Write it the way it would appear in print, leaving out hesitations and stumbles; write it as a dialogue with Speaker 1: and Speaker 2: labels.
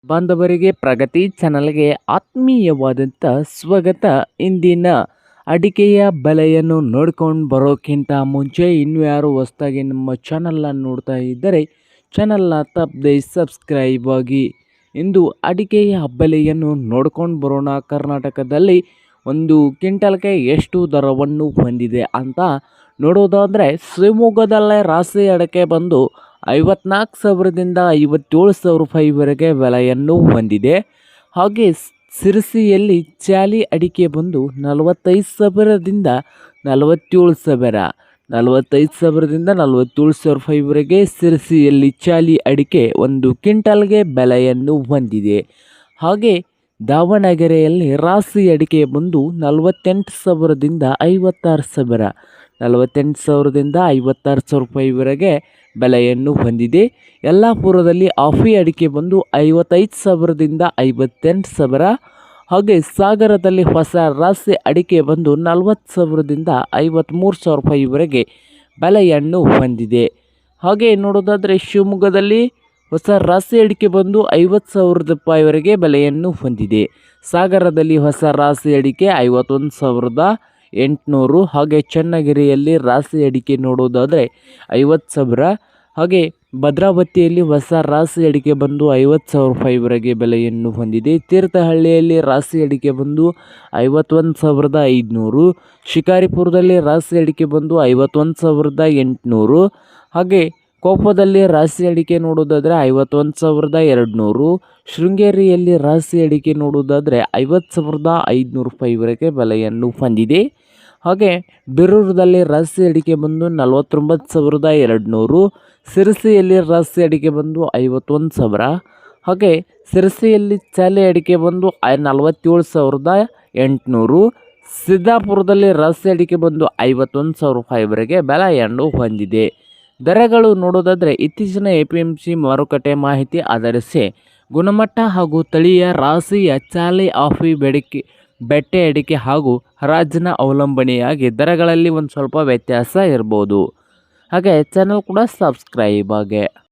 Speaker 1: ಬಾಂಧವರಿಗೆ ಪ್ರಗತಿ ಚಾನಲ್ಗೆ ಆತ್ಮೀಯವಾದಂಥ ಸ್ವಾಗತ. ಇಂದಿನ ಅಡಿಕೆಯ ಬೆಲೆಯನ್ನು ನೋಡ್ಕೊಂಡು ಬರೋಕ್ಕಿಂತ ಮುಂಚೆ ಇನ್ನೂ ಯಾರು ಹೊಸದಾಗಿ ನಮ್ಮ ಚಾನಲ್ನ ನೋಡ್ತಾ ಇದ್ದರೆ ಚಾನಲ್ನ ತಪ್ಪದೆ ಸಬ್ಸ್ಕ್ರೈಬ್ ಆಗಿ. ಇಂದು ಅಡಿಕೆಯ ಬೆಲೆಯನ್ನು ನೋಡ್ಕೊಂಡು ಬರೋಣ. ಕರ್ನಾಟಕದಲ್ಲಿ ಒಂದು ಕ್ವಿಂಟಲ್ಗೆ ಎಷ್ಟು ದರವನ್ನು ಹೊಂದಿದೆ ಅಂತ ನೋಡೋದಾದರೆ, ಶಿವಮೊಗ್ಗದಲ್ಲೇ ರಾಶಿ ಅಡಿಕೆ ಬಂದು 54,000ದಿಂದ 57,000 ರೂಪಾಯಿವರೆಗೆ ಬೆಲೆಯನ್ನು ಹೊಂದಿದೆ. ಹಾಗೆ ಸಿರಸಿಯಲ್ಲಿ ಚಾಲಿ ಅಡಿಕೆ ಬಂದು 45,000ದಿಂದ 47,000 45,000ದಿಂದ 47,000 ರೂಪಾಯಿವರೆಗೆ ಸಿರಸಿಯಲ್ಲಿ ಚಾಲಿ ಅಡಿಕೆ ಒಂದು ಕ್ವಿಂಟಲ್ಗೆ ಬೆಲೆಯನ್ನು ಹೊಂದಿದೆ. ಹಾಗೆ ದಾವಣಗೆರೆಯಲ್ಲಿ ರಾಶಿ ಅಡಿಕೆ ಬಂದು 48,000ದಿಂದ 56,000 48,000ದಿಂದ 56,000 ರೂಪಾಯಿವರೆಗೆ ಬೆಲೆಯನ್ನು ಹೊಂದಿದೆ. ಯಲ್ಲಾಪುರದಲ್ಲಿ ಆಫಿ ಅಡಿಕೆ ಬಂದು 55,000ದಿಂದ 58,000. ಹಾಗೆ ಸಾಗರದಲ್ಲಿ ಹೊಸ ರಾಶಿ ಅಡಿಕೆ ಬಂದು 40,000ದಿಂದ 53,000 ರೂಪಾಯಿವರೆಗೆ ಬೆಲೆಯನ್ನು ಹೊಂದಿದೆ. ಹಾಗೆ ನೋಡೋದಾದರೆ ಶಿವಮೊಗ್ಗದಲ್ಲಿ ಹೊಸ ರಾಶಿ ಅಡಿಕೆ ಬಂದು 50,000 ರೂಪಾಯಿವರೆಗೆ ಬೆಲೆಯನ್ನು ಹೊಂದಿದೆ. ಸಾಗರದಲ್ಲಿ ಹೊಸ ರಾಶಿ ಅಡಿಕೆ 51,800. ಹಾಗೆ ಚನ್ನಗಿರಿಯಲ್ಲಿ ರಾಶಿ ಅಡಿಕೆ ನೋಡೋದಾದರೆ 50,000. ಹಾಗೆ ಭದ್ರಾವತಿಯಲ್ಲಿ ಹೊಸ ರಾಶಿ ಅಡಿಕೆ ಬಂದು 50,000 ರೂಪಾಯಿವರೆಗೆ ಬೆಲೆಯನ್ನು ಹೊಂದಿದೆ. ತೀರ್ಥಹಳ್ಳಿಯಲ್ಲಿ ರಾಶಿ ಅಡಿಕೆ ಬಂದು 51,500. ಶಿಕಾರಿಪುರದಲ್ಲಿ ರಾಶಿ ಅಡಿಕೆ ಬಂದು 51,800. ಹಾಗೆ ಕೊಪ್ಪದಲ್ಲಿ ರಾಶಿ ಅಡಿಕೆ ನೋಡೋದಾದರೆ 51,200. ಶೃಂಗೇರಿಯಲ್ಲಿ ರಾಶಿ ಅಡಿಕೆ ನೋಡೋದಾದರೆ 50,500 ರೂಪಾಯಿವರೆಗೆ ಬೆಲೆಯನ್ನು ಹೊಂದಿದೆ. ಹಾಗೆ ಬೀರೂರದಲ್ಲಿ ರಾಶಿ ಅಡಿಕೆ ಬಂದು 49,200. ಸಿರಸಿಯಲ್ಲಿ ರಾಶಿ ಅಡಿಕೆ ಬಂದು 51,000. ಹಾಗೆ ಸಿರಸಿಯಲ್ಲಿ ಚಾಲಿ ಅಡಿಕೆ ಬಂದು 47,800. ಸಿದ್ದಾಪುರದಲ್ಲಿ ರಾಶಿ ಅಡಿಕೆ ಬಂದು 51,000 ರೂಪಾಯಿವರೆಗೆ ಬೆಲೆಯನ್ನು ಹೊಂದಿದೆ. ದರಗಳು ನೋಡೋದಾದರೆ ಇತ್ತೀಚಿನ APMC ಮಾರುಕಟ್ಟೆ ಮಾಹಿತಿ ಆಧರಿಸಿ ಗುಣಮಟ್ಟ ಹಾಗೂ ತಳಿಯ ರಾಶಿಯ ಚಾಲಿ ಆಫಿ ಬೆಟ್ಟೆ ಅಡಿಕೆ ಹಾಗೂ ಹರಾಜಿನ ಅವಲಂಬನೆಯಾಗಿ ದರಗಳಲ್ಲಿ ಒಂದು ಸ್ವಲ್ಪ ವ್ಯತ್ಯಾಸ ಇರ್ಬೋದು. ಹಾಗೆ ಚಾನಲ್ ಕೂಡ ಸಬ್ಸ್ಕ್ರೈಬ್ ಆಗಿ.